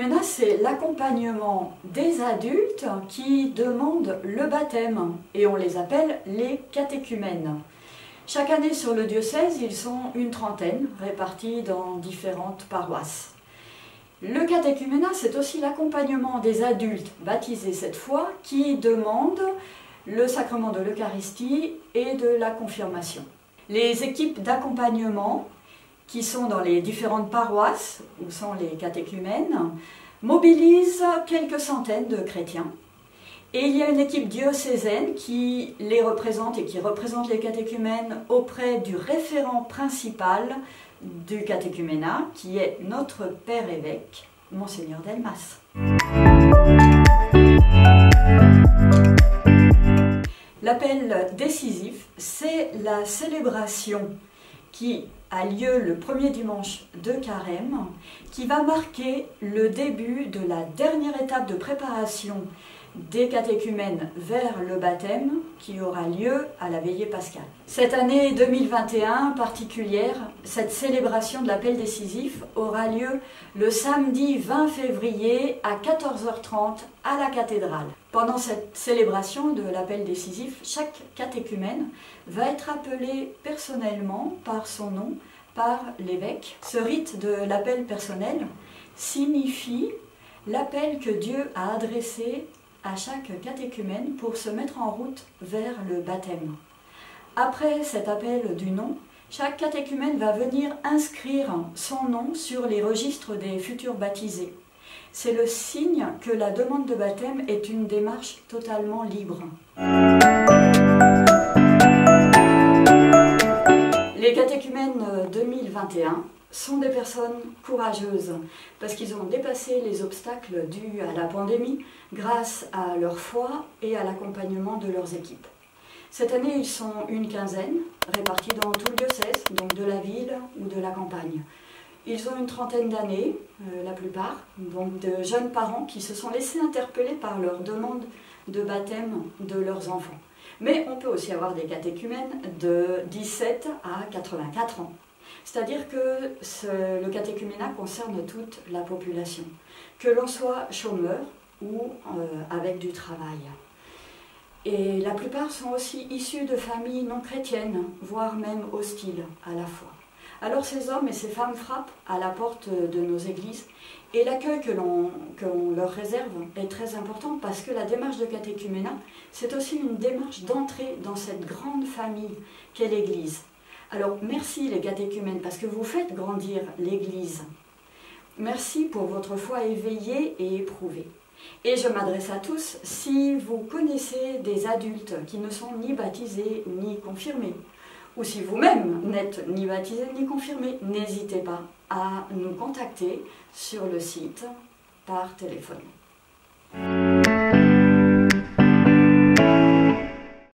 catéchuménat, c'est l'accompagnement des adultes qui demandent le baptême, et on les appelle les catéchumènes. Chaque année sur le diocèse, ils sont une trentaine, répartis dans différentes paroisses. Le catéchuménat, c'est aussi l'accompagnement des adultes baptisés cette fois qui demandent le sacrement de l'Eucharistie et de la confirmation. Les équipes d'accompagnement qui sont dans les différentes paroisses où sont les catéchumènes mobilisent quelques centaines de chrétiens. Et il y a une équipe diocésaine qui les représente et qui représente les catéchumènes auprès du référent principal du catéchuménat, qui est notre père évêque, Monseigneur Delmas. L'appel décisif, c'est la célébration qui a lieu le premier dimanche de Carême, qui va marquer le début de la dernière étape de préparation des catéchumènes vers le baptême qui aura lieu à la veillée pascale. Cette année 2021 particulière, cette célébration de l'appel décisif aura lieu le samedi 20 février à 14h30 à la cathédrale. Pendant cette célébration de l'appel décisif, chaque catéchumène va être appelé personnellement par son nom, par l'évêque. Ce rite de l'appel personnel signifie l'appel que Dieu a adressé à chaque catéchumène pour se mettre en route vers le baptême. Après cet appel du nom, chaque catéchumène va venir inscrire son nom sur les registres des futurs baptisés. C'est le signe que la demande de baptême est une démarche totalement libre. Les catéchumènes 2021 sont des personnes courageuses parce qu'ils ont dépassé les obstacles dus à la pandémie grâce à leur foi et à l'accompagnement de leurs équipes. Cette année, ils sont une quinzaine, répartis dans tout le diocèse, donc de la ville ou de la campagne. Ils ont une trentaine d'années, la plupart, donc de jeunes parents qui se sont laissés interpeller par leur demande de baptême de leurs enfants. Mais on peut aussi avoir des catéchumènes de 17 à 84 ans. C'est-à-dire que le catéchuménat concerne toute la population, que l'on soit chômeur ou avec du travail. Et la plupart sont aussi issus de familles non chrétiennes, voire même hostiles à la foi. Alors ces hommes et ces femmes frappent à la porte de nos églises et l'accueil que l'on leur réserve est très important parce que la démarche de catéchuménat, c'est aussi une démarche d'entrée dans cette grande famille qu'est l'Église. Alors merci les catéchumènes parce que vous faites grandir l'Église. Merci pour votre foi éveillée et éprouvée. Et je m'adresse à tous, si vous connaissez des adultes qui ne sont ni baptisés ni confirmés, ou si vous-même n'êtes ni baptisé ni confirmé, n'hésitez pas à nous contacter sur le site par téléphone.